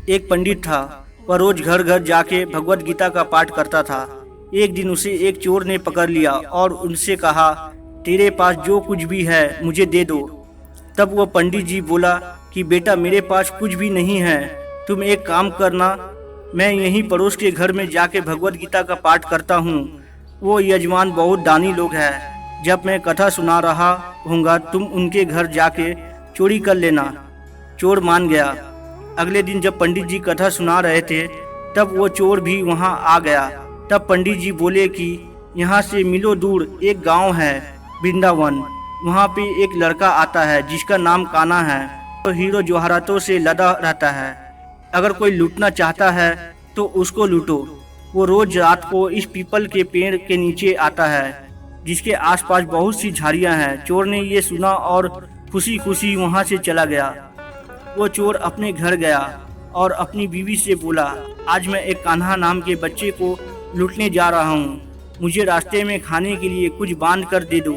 एक पंडित था। वह रोज घर घर जाके भगवत गीता का पाठ करता था। एक दिन उसे एक चोर ने पकड़ लिया और उनसे कहा, तेरे पास जो कुछ भी है मुझे दे दो। तब वह पंडित जी बोला कि बेटा, मेरे पास कुछ भी नहीं है। तुम एक काम करना, मैं यहीं पड़ोस के घर में जाके भगवत गीता का पाठ करता हूँ। वो यजमान बहुत दानी लोग हैं। जब मैं कथा सुना रहा हूँगा तुम उनके घर जाके चोरी कर लेना। चोर मान गया। अगले दिन जब पंडित जी कथा सुना रहे थे तब वो चोर भी वहाँ आ गया। तब पंडित जी बोले कि यहाँ से मिलो दूर एक गांव है वृंदावन, वहाँ पे एक लड़का आता है जिसका नाम कान्हा है। तो हीरो जवाहरातों से लदा रहता है। अगर कोई लूटना चाहता है तो उसको लूटो। वो रोज रात को इस पीपल के पेड़ के नीचे आता है जिसके आसपास बहुत सी झाड़ियाँ हैं। चोर ने ये सुना और खुशी खुशी वहाँ से चला गया। वो चोर अपने घर गया और अपनी बीवी से बोला, आज मैं एक कान्हा नाम के बच्चे को लूटने जा रहा हूँ, मुझे रास्ते में खाने के लिए कुछ बांध कर दे दो।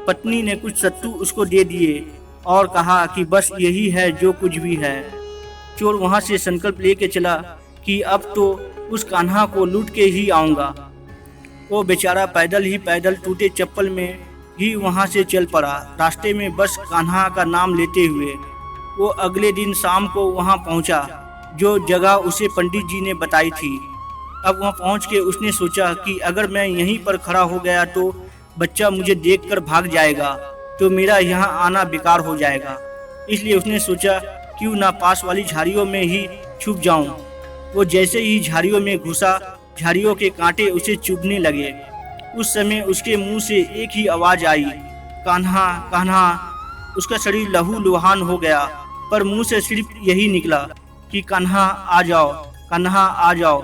पत्नी ने कुछ सत्तू उसको दे दिए और कहा कि बस यही है जो कुछ भी है। चोर वहाँ से संकल्प लेके चला कि अब तो उस कान्हा को लूट के ही आऊँगा। वो बेचारा पैदल टूटे चप्पल में ही वहाँ से चल पड़ा, रास्ते में बस कान्हा का नाम लेते हुए। वो अगले दिन शाम को वहाँ पहुँचा जो जगह उसे पंडित जी ने बताई थी। अब वहाँ पहुँच के उसने सोचा कि अगर मैं यहीं पर खड़ा हो गया तो बच्चा मुझे देखकर भाग जाएगा, तो मेरा यहाँ आना बेकार हो जाएगा। इसलिए उसने सोचा क्यों ना पास वाली झाड़ियों में ही छुप जाऊं। वो जैसे ही झाड़ियों में घुसा, झाड़ियों के कांटे उसे चुभने लगे। उस समय उसके मुंह से एक ही आवाज़ आई, कान्हा कान्हा। उसका शरीर लहू लुहान हो गया, पर मुंह से सिर्फ यही निकला कि कान्हा आ जाओ, कान्हा आ जाओ।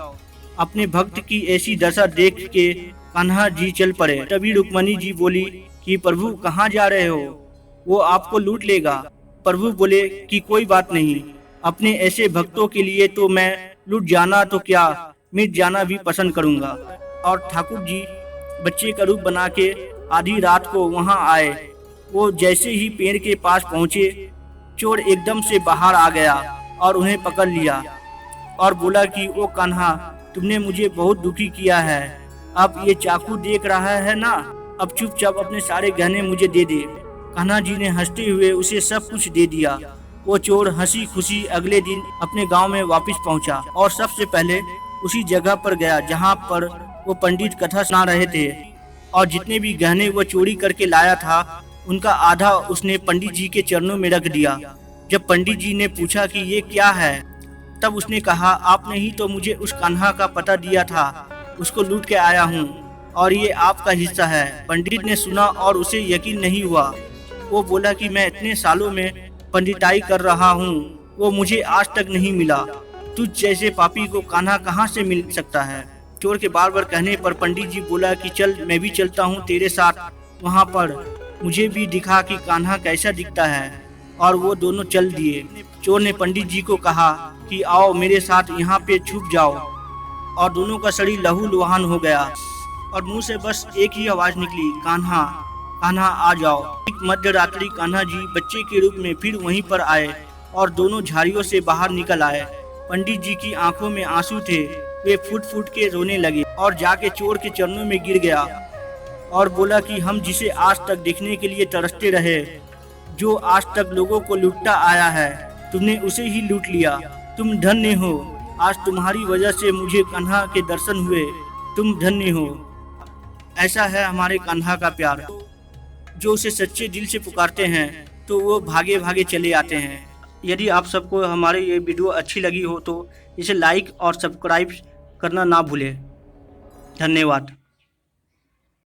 अपने भक्त की ऐसी दशा देख के कान्हा जी चल पड़े। तभी रुक्मणी जी बोली कि प्रभु कहाँ जा रहे हो, वो आपको लूट लेगा। प्रभु बोले कि कोई बात नहीं, अपने ऐसे भक्तों के लिए तो मैं लूट जाना तो क्या, मिट जाना भी पसंद करूँगा। और ठाकुर जी बच्चे का रूप बना के आधी रात को वहाँ आए। वो जैसे ही पेड़ के पास पहुँचे, चोर एकदम से बाहर आ गया और उन्हें पकड़ लिया और बोला कि ओ कान्हा, तुमने मुझे बहुत दुखी किया है। अब ये चाकू देख रहा है ना, अब चुपचाप अपने सारे गहने मुझे दे दे। कान्हा जी ने हंसते हुए उसे सब कुछ दे दिया। वो चोर हंसी खुशी अगले दिन अपने गांव में वापस पहुंचा और सबसे पहले उसी जगह पर गया जहां पर वो पंडित कथा सुना रहे थे। और जितने भी गहने वो चोरी करके लाया था उनका आधा उसने पंडित जी के चरणों में रख दिया। जब पंडित जी ने पूछा कि ये क्या है, तब उसने कहा, आपने ही तो मुझे उस कान्हा का पता दिया था, उसको लूट के आया हूँ और ये आपका हिस्सा है। पंडित ने सुना और उसे यकीन नहीं हुआ। वो बोला कि मैं इतने सालों में पंडिताई कर रहा हूँ, वो मुझे आज तक नहीं मिला। तुझ जैसे पापी को कान्हा कहाँ से मिल सकता है। चोर के बार बार कहने पर पंडित जी बोला कि चल मैं भी चलता हूँ तेरे साथ, वहाँ पर मुझे भी दिखा कि कान्हा कैसा दिखता है। और वो दोनों चल दिए। चोर ने पंडित जी को कहा कि आओ मेरे साथ यहाँ पे छुप जाओ। और दोनों का शरीर लहू लुहान हो गया और मुंह से बस एक ही आवाज़ निकली, कान्हा कान्हा आ जाओ। एक मध्य रात्रि कान्हा जी बच्चे के रूप में फिर वहीं पर आए और दोनों झाड़ियों से बाहर निकल आए। पंडित जी की आंखों में आंसू थे, वे फूट फूट के रोने लगे और जाके चोर के चरणों में गिर गया और बोला कि हम जिसे आज तक देखने के लिए तरसते रहे, जो आज तक लोगों को लूटता आया है, तुमने उसे ही लूट लिया। तुम धन्य हो, आज तुम्हारी वजह से मुझे कान्हा के दर्शन हुए, तुम धन्य हो। ऐसा है हमारे कान्हा का प्यार, जो उसे सच्चे दिल से पुकारते हैं तो वो भागे भागे चले आते हैं। यदि आप सबको हमारी ये वीडियो अच्छी लगी हो तो इसे लाइक और सब्सक्राइब करना ना भूलें। धन्यवाद।